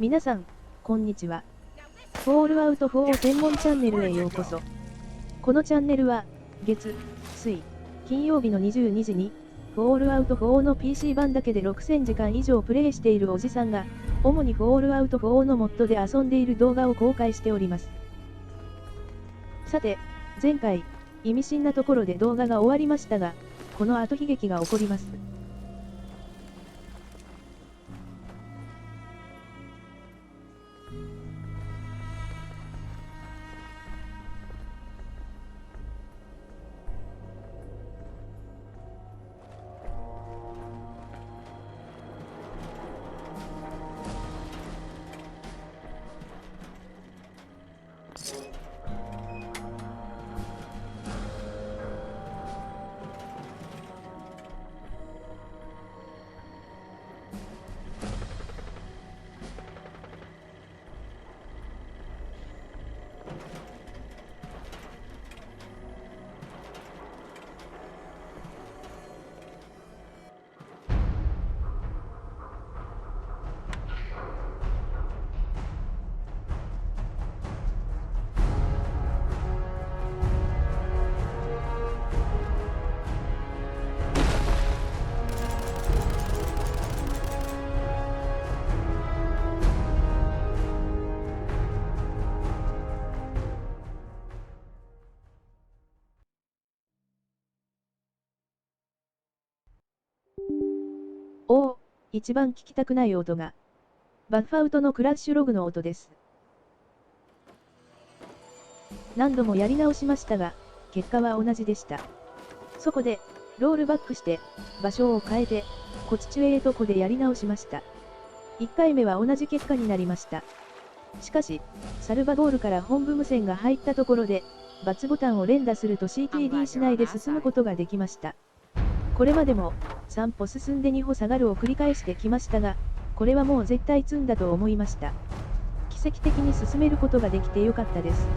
皆さん、こんにちは。Fallout 4専門チャンネルへようこそ。このチャンネルは、月、水、金曜日の22時に、Fallout 4の PC 版だけで6000時間以上プレイしているおじさんが、主にFallout 4のモッドで遊んでいる動画を公開しております。さて、前回、意味深なところで動画が終わりましたが、この後悲劇が起こります。おお、一番聞きたくない音が。バッファウトのクラッシュログの音です。何度もやり直しましたが、結果は同じでした。そこで、ロールバックして、場所を変えて、こちちゅえとこでやり直しました。1回目は同じ結果になりました。しかし、サルバドールから本部無線が入ったところで、×ボタンを連打すると CTD しないで進むことができました。これまでも、3歩進んで2歩下がるを繰り返してきましたが、これはもう絶対積んだと思いました。奇跡的に進めることができてよかったです。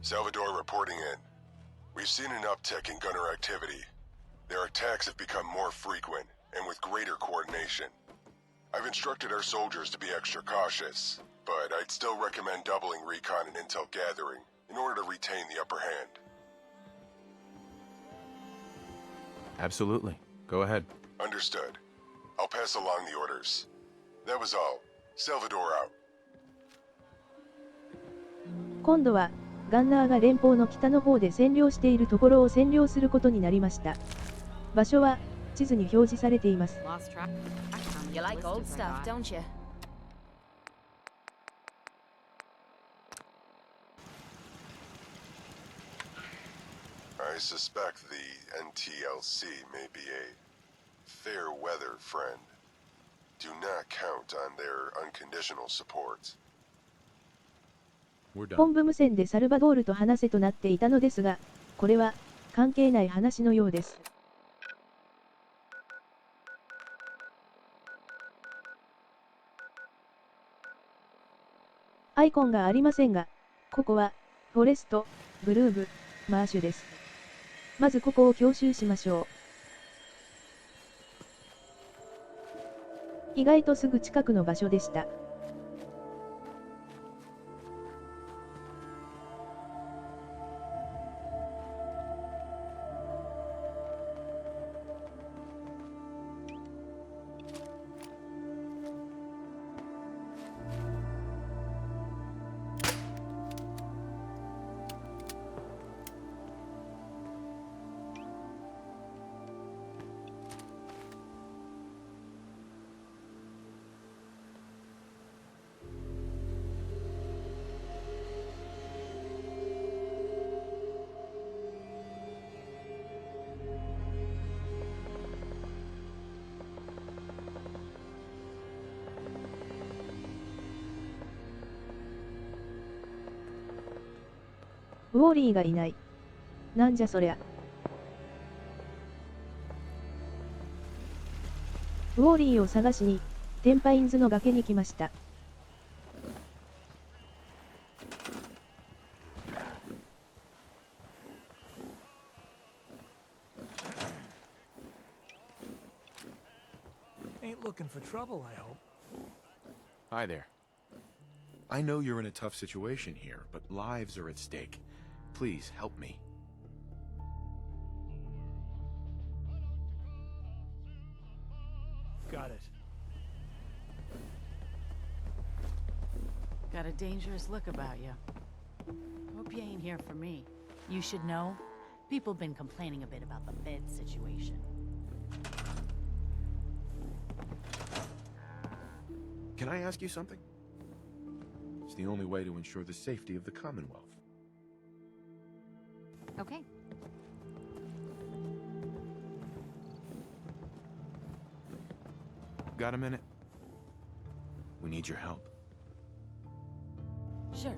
Salvador reporting in. We've seen an uptick in gunner activity. Their attacks have become more frequent, and with greater coordination. I've instructed our soldiers to be extra cautious, but I'd still recommend doubling recon and intel gathering in order to retain the upper hand. Absolutely. Go ahead. Understood. I'll pass along the orders. That was all. Salvador out. 今度は、ガンナーが連邦の北の方で占領しているところを占領することになりました。場所は地図に表示されています。You like old stuff, don't you? I suspect the NTLC may be a fair weather friend. Do not count on their unconditional support. 本部無線でサルバドールと話せとなっていたのですが、これは関係ない話のようです。アイコンがありませんが、ここはフォレスト、グルーブ、マーシュです。まずここを強襲しましょう。意外とすぐ近くの場所でした。ウォーリーがいない。なんじゃそりゃ。ウォーリーを探しに、テンパインズの崖に来ました。Ain't looking for trouble, I hope. Hi there. I know you're in a tough situation here, but lives are at stake. Please help me. Got it. Got a dangerous look about you. Hope you ain't here for me. You should know, people been complaining a bit about the bed situation. Can I ask you something? It's the only way to ensure the safety of the Commonwealth. Okay. Got a minute? We need your help. Sure.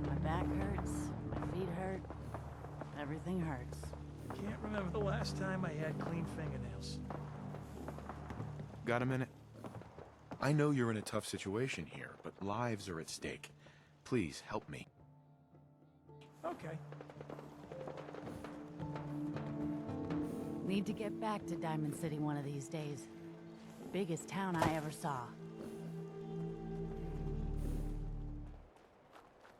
My back hurts, my feet hurt, everything hurts. Can't remember the last time I had clean fingernails. Got a minute? I know you're in a tough situation here, but lives are at stake. Please help me. Okay. Need to get back to Diamond City one of these days. Biggest town I ever saw.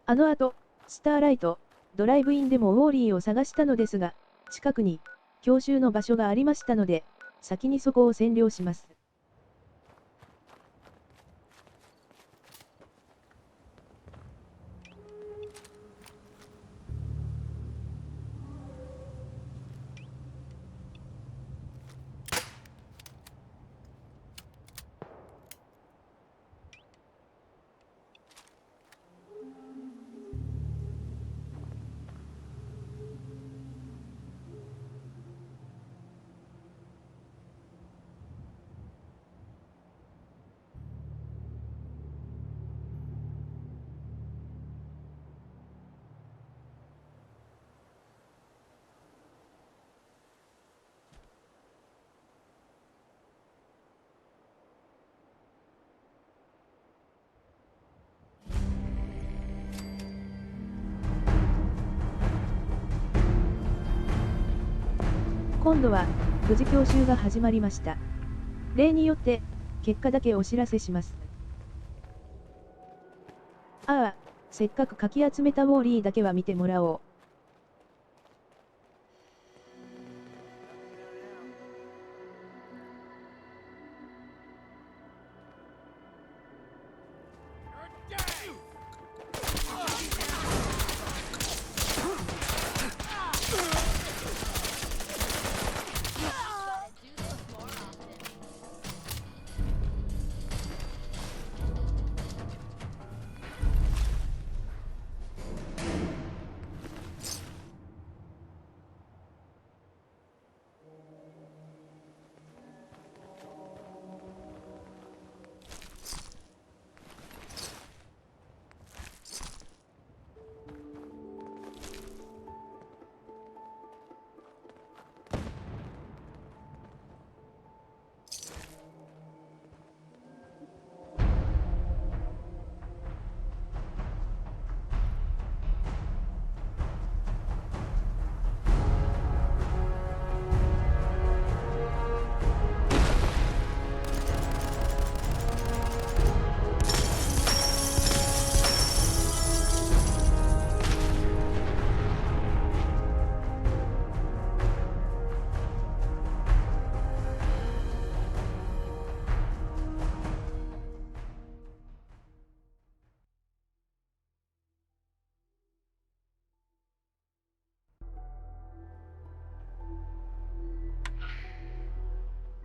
あの後、スターライト、ドライブインでもウォーリーを探したのですが、近くに、強襲の場所がありましたので、先にそこを占領します。今度は、無事強襲が始まりました。例によって、結果だけお知らせします。ああ、せっかくかき集めたウォーリーだけは見てもらおう。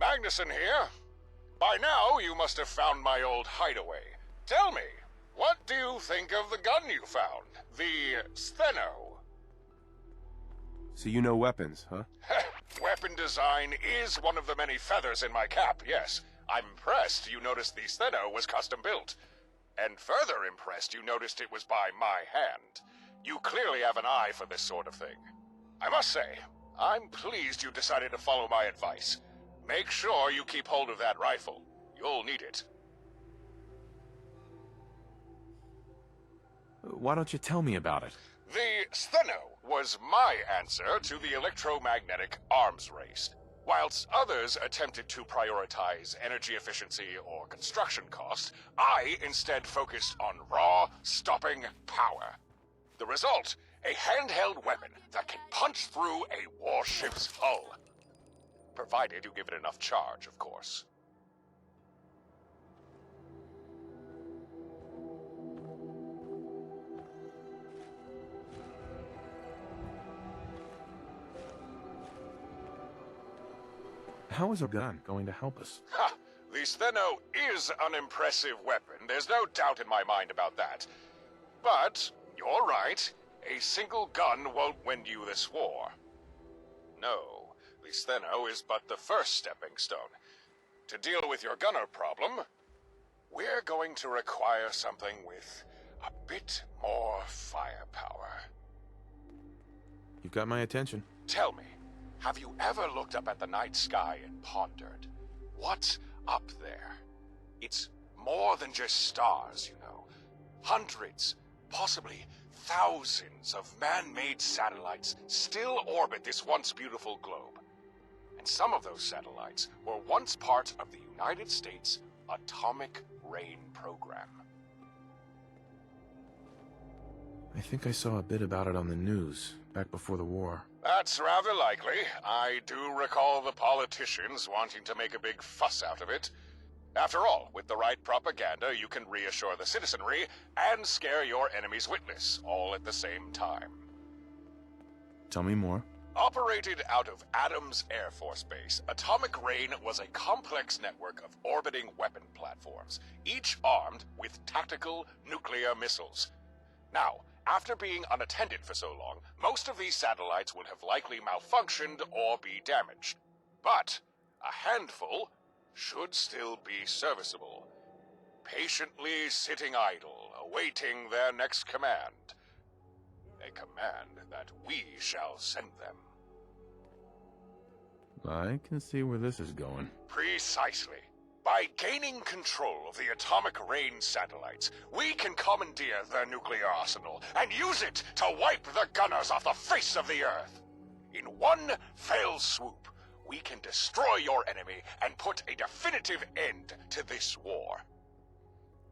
Magnuson here. By now, you must have found my old hideaway. Tell me, what do you think of the gun you found? The Steno? So you know weapons, huh? Weapon design is one of the many feathers in my cap, yes. I'm impressed you noticed the Steno was custom built. And further impressed, you noticed it was by my hand. You clearly have an eye for this sort of thing. I must say, I'm pleased you decided to follow my advice. Make sure you keep hold of that rifle. You'll need it. Why don't you tell me about it? The Steno was my answer to the electromagnetic arms race. Whilst others attempted to prioritize energy efficiency or construction cost, I instead focused on raw, stopping power. The result, a handheld weapon that can punch through a warship's hull. Provided you give it enough charge, of course. How is a gun going to help us? Ha! The Steno is an impressive weapon. There's no doubt in my mind about that. But, you're right. A single gun won't win you this war. No, the Steno is but the first stepping stone. To deal with your gunner problem, we're going to require something with a bit more firepower. You've got my attention. Tell me, have you ever looked up at the night sky and pondered, what's up there? It's more than just stars, you know. Hundreds, possibly thousands of man-made satellites still orbit this once beautiful globe. And some of those satellites were once part of the United States Atomic Rain Program. I think I saw a bit about it on the news, back before the war. That's rather likely. I do recall the politicians wanting to make a big fuss out of it. After all, with the right propaganda, you can reassure the citizenry and scare your enemy's witness, all at the same time. Tell me more. Operated out of Adams Air Force Base, Atomic Rain was a complex network of orbiting weapon platforms, each armed with tactical nuclear missiles. Now, after being unattended for so long, most of these satellites would have likely malfunctioned or be damaged. But a handful should still be serviceable, patiently sitting idle, awaiting their next command. A command that we shall send them. I can see where this is going. Precisely. By gaining control of the Atomic Rain satellites, we can commandeer their nuclear arsenal and use it to wipe the gunners off the face of the Earth. In one fell swoop, we can destroy your enemy and put a definitive end to this war.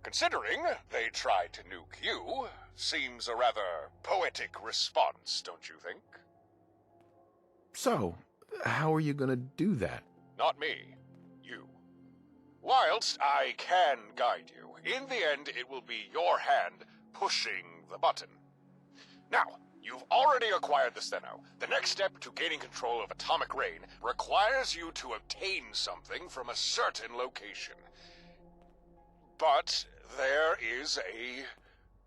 Considering they tried to nuke you, seems a rather poetic response, don't you think? So, how are you gonna do that? Not me. You. Whilst I can guide you, in the end it will be your hand pushing the button. Now, you've already acquired the Steno. The next step to gaining control of Atomic Rain requires you to obtain something from a certain location. But there is a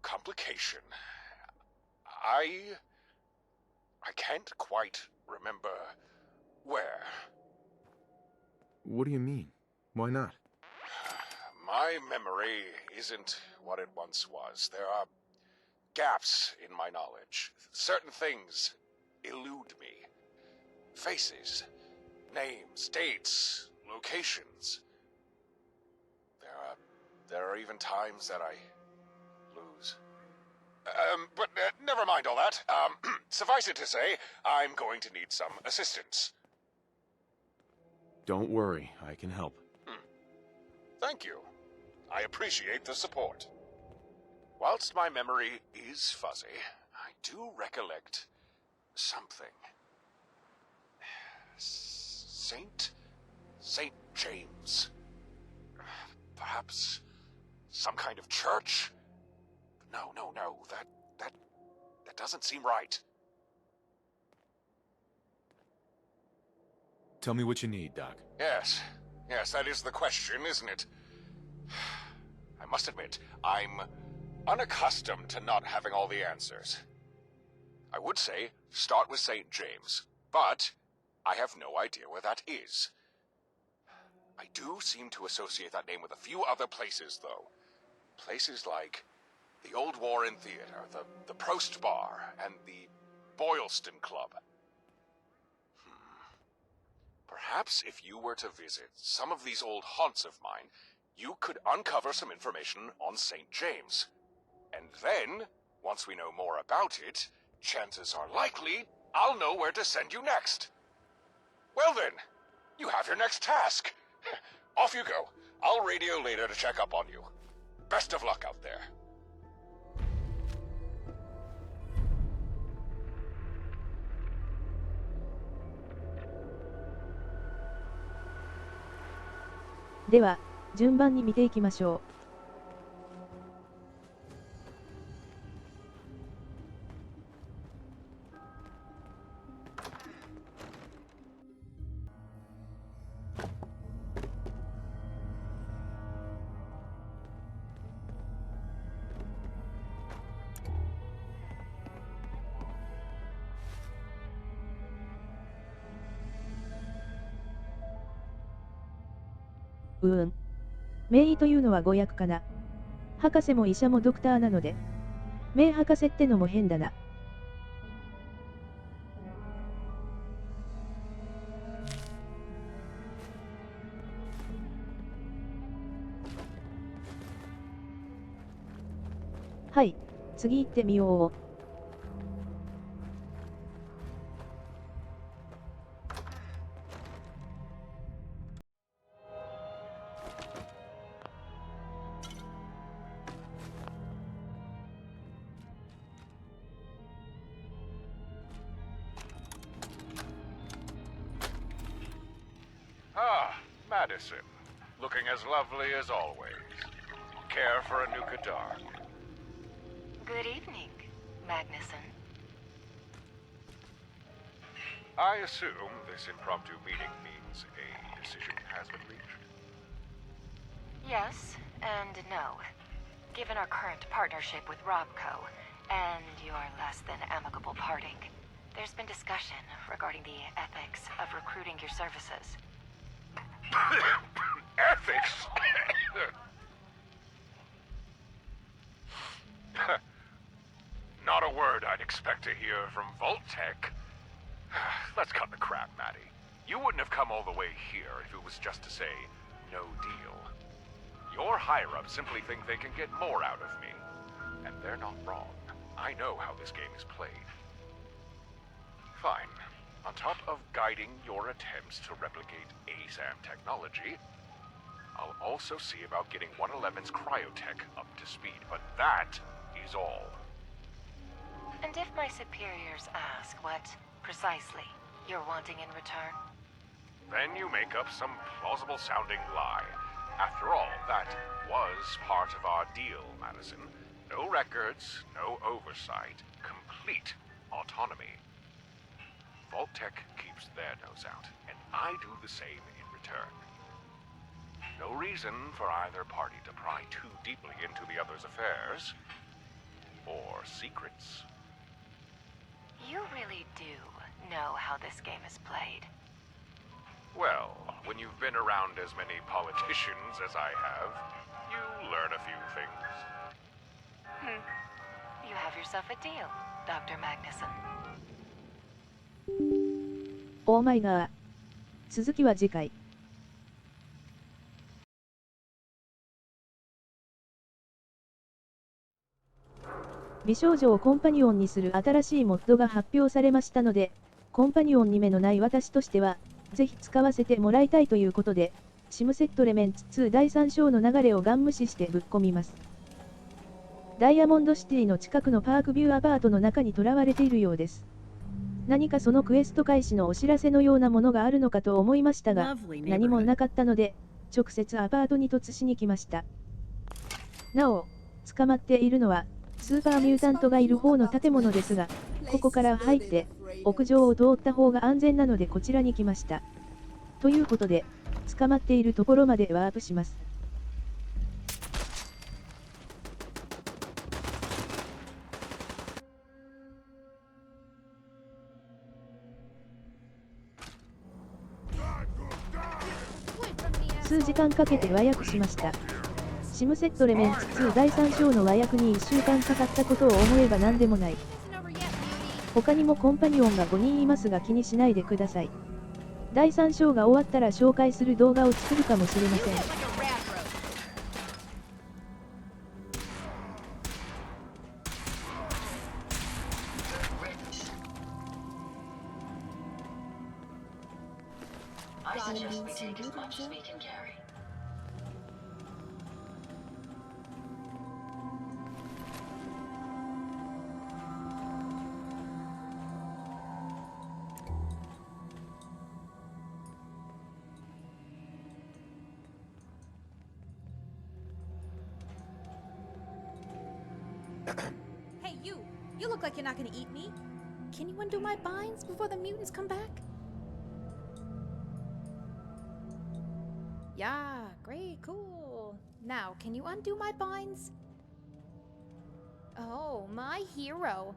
complication. I can't quite remember where. What do you mean? Why not? My memory isn't what it once was. There are gaps in my knowledge. Certain things elude me. Faces, names, dates, locations. There are even times that I lose. But never mind all that. Suffice it to say, I'm going to need some assistance. Don't worry, I can help. Thank you. I appreciate the support. Whilst my memory is fuzzy, I do recollect something. Saint James. Perhaps some kind of church? No, that doesn't seem right. Tell me what you need, Doc. Yes, that is the question, isn't it? I must admit, I'm unaccustomed to not having all the answers. I would say, start with St. James, but I have no idea where that is. I do seem to associate that name with a few other places, though. Places like the Old Warren Theater, the Prost Bar, and the Boylston Club. Perhaps if you were to visit some of these old haunts of mine, you could uncover some information on St. James. And then, once we know more about it, chances are likely I'll know where to send you next. Well then, you have your next task. Off you go. I'll radio later to check up on you. Best of luck out there. では、順番に見ていきましょう。名医というのは誤訳かな。博士も医者もドクターなので。名博士ってのも変だな。はい、次行ってみよう。Madison, looking as lovely as always. Care for a new guitar? Good evening, Magnuson. I assume this impromptu meeting means a decision has been reached. Yes and no. Given our current partnership with Robco and your less than amicable parting, there's been discussion regarding the ethics of recruiting your services. Ethics? Not a word I'd expect to hear from Vault-Tec. Let's cut the crap, Maddie. You wouldn't have come all the way here if it was just to say, no deal. Your higher-ups simply think they can get more out of me. And they're not wrong. I know how this game is played. Fine. On top of guiding your attempts to replicate ASAM technology, I'll also see about getting 111's cryotech up to speed, but that is all. And if my superiors ask what precisely you're wanting in return? Then you make up some plausible-sounding lie. After all, that was part of our deal, Madison. No records, no oversight, complete autonomy. Vault-Tec keeps their nose out, and I do the same in return. No reason for either party to pry too deeply into the other's affairs, or secrets. You really do know how this game is played. Well, when you've been around as many politicians as I have, you learn a few things. You have yourself a deal, Dr. Magnuson. オーマイガー。続きは次回。美少女をコンパニオンにする新しいモッドが発表されましたので、コンパニオンに目のない私としては、ぜひ使わせてもらいたいということで、シムセットレメンツ2第3章の流れをガン無視してぶっ込みます。ダイヤモンドシティの近くのパークビューアパートの中に囚われているようです。何かそのクエスト開始のお知らせのようなものがあるのかと思いましたが、何もなかったので、直接アパートに突しに来ました。なお、捕まっているのは、スーパーミュータントがいる方の建物ですが、ここから入って、屋上を通った方が安全なのでこちらに来ました。ということで、捕まっているところまでワープします。数時間かけて和訳しました。シムセットレメンツ2第3章の和訳に1週間かかったことを思えば何でもない。他にもコンパニオンが5人いますが気にしないでください。第3章が終わったら紹介する動画を作るかもしれません。Hey, you! You look like you're not gonna eat me. Can you undo my binds before the mutants come back? Yeah, great, cool. Now, can you undo my binds? Oh, my hero.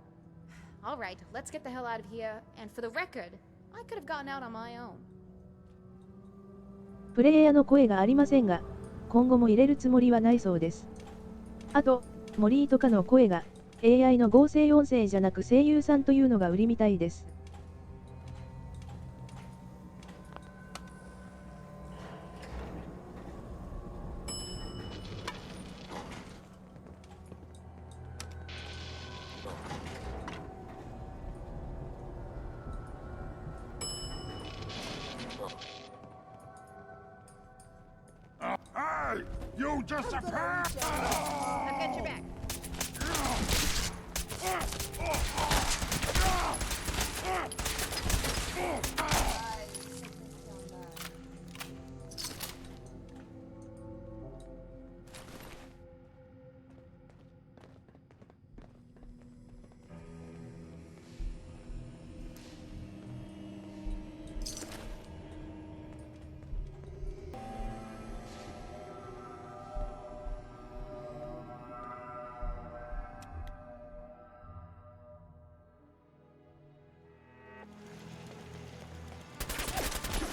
Alright, let's get the hell out of here. And for the record, I could have gotten out on my own. プレイヤーの声がありませんが、今後も入れるつもりはないそうです。あと、モリーとかの声が AI の合成音声じゃなく声優さんというのが売りみたいです。Hey! You disappear! I've got your back.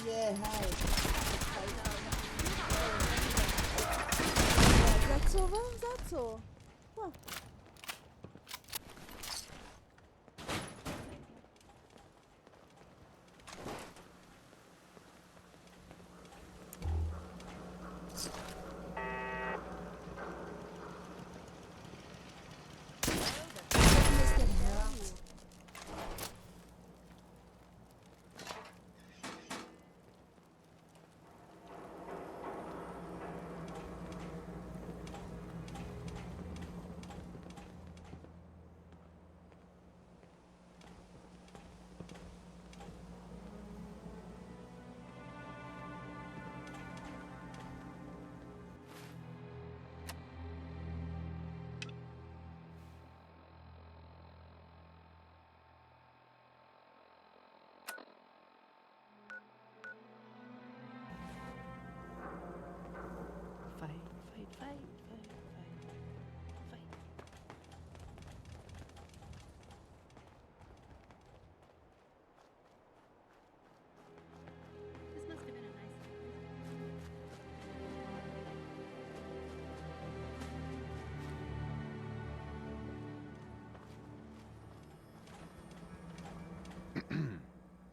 Yeah, hi. That's all, that's all. Well.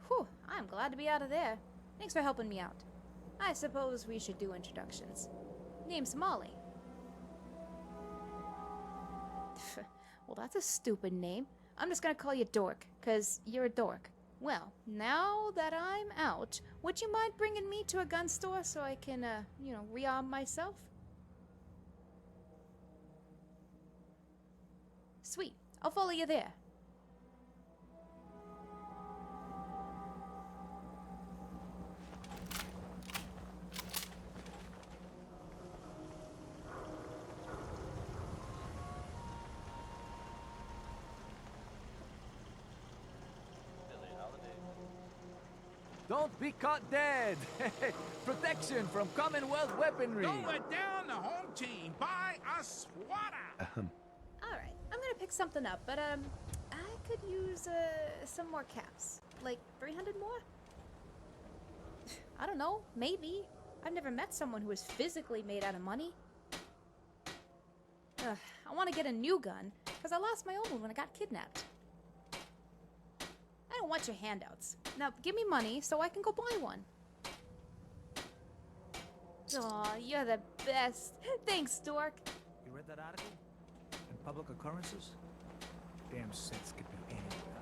Whew, I'm glad to be out of there. Thanks for helping me out. I suppose we should do introductions. Name's Molly. Well, that's a stupid name. I'm just gonna call you Dork, 'cause you're a dork. Well, now that I'm out, would you mind bringing me to a gun store so I can, rearm myself? Sweet. I'll follow you there. Don't be caught dead! Protection from Commonwealth weaponry! Don't let down the home team. Buy a swatter. Alright, I'm gonna pick something up, but, I could use, some more caps. Like, 300 more? I don't know, maybe. I've never met someone who is physically made out of money. I want to get a new gun, because I lost my old one when I got kidnapped. I don't want your handouts. Now, give me money so I can go buy one. Aw, you're the best. Thanks, Dork. You read that article? In Public Occurrences? Damn sense could be anywhere.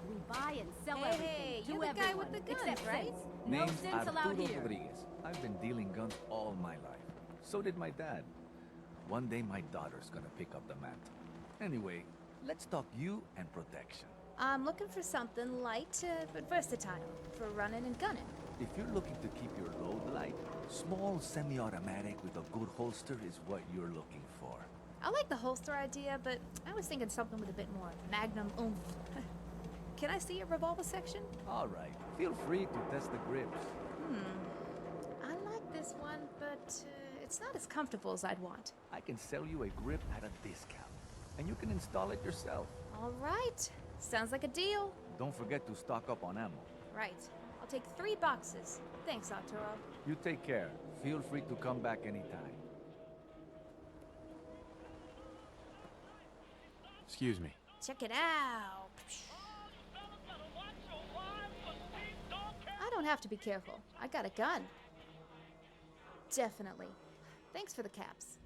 We buy and sell Hey, everything to you're the guy everyone, with the guns, except right? sense. Name's No sense allowed Arturo here. Rodriguez. I've been dealing guns all my life. So did my dad. One day my daughter's gonna pick up the mantle. Anyway, let's talk you and protection. I'm looking for something light, but versatile, for running and gunning. If you're looking to keep your load light, small semi-automatic with a good holster is what you're looking for. I like the holster idea, but I was thinking something with a bit more magnum oomph. Can I see your revolver section? All right, feel free to test the grips. I like this one, but it's not as comfortable as I'd want. I can sell you a grip at a discount, and you can install it yourself. All right, sounds like a deal. Don't forget to stock up on ammo. Right, I'll take 3 boxes. Thanks, Arturo. You take care. Feel free to come back anytime. Excuse me. Check it out. I don't have to be careful. I got a gun. Definitely. Thanks for the caps.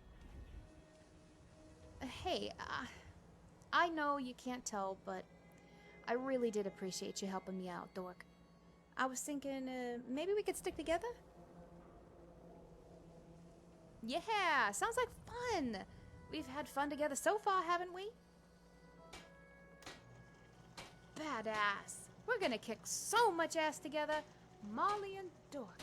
Hey, I know you can't tell, but I really did appreciate you helping me out, Dork. I was thinking, maybe we could stick together? Yeah, sounds like fun. We've had fun together so far, haven't we? Badass. We're gonna kick so much ass together. Molly and Dork,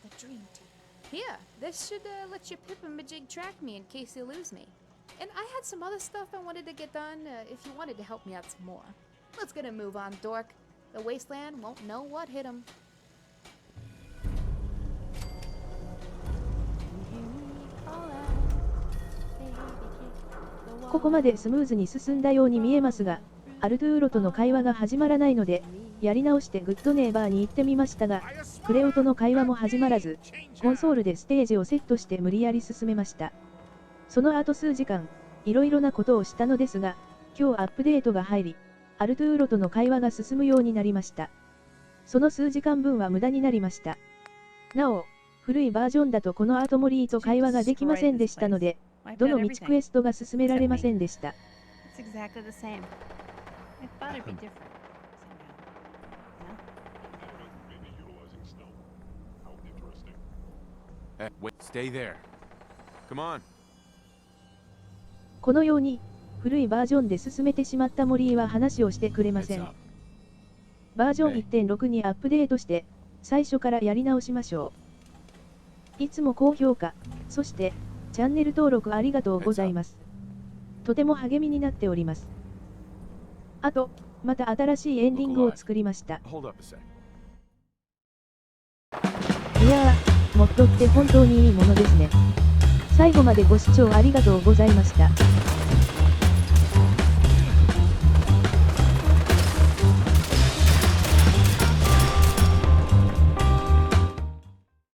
the dream team. Here, this should let you pip and majig track me in case you lose me. And I had some other stuff I wanted to get done if you wanted to help me out some more. Let's get a move on, Dork. The wasteland won't know what hit him. ここまでスムーズに進んだように見えますが、アルトゥーロとの会話が始まらないので、やり直してグッドネイバーに行ってみましたが、クレオとの会話も始まらず、コンソールでステージをセットして無理やり進めました。その後数時間、いろいろなことをしたのですが、今日アップデートが入り、アルトゥーロとの会話が進むようになりました。その数時間分は無駄になりました。なお、古いバージョンだとこの後モリーと会話ができませんでしたので、どの道クエストが進められませんでした。Stay there. Come on. このように、古いバージョンで進めてしまったモリーは話をしてくれません。バージョン 1.6 にアップデートして、最初からやり直しましょう。いつも高評価、そして、チャンネル登録ありがとうございます。とても励みになっております。あと、また新しいエンディングを作りました。いやー、モッドって本当にいいものですね。最後までご視聴ありがとうございました。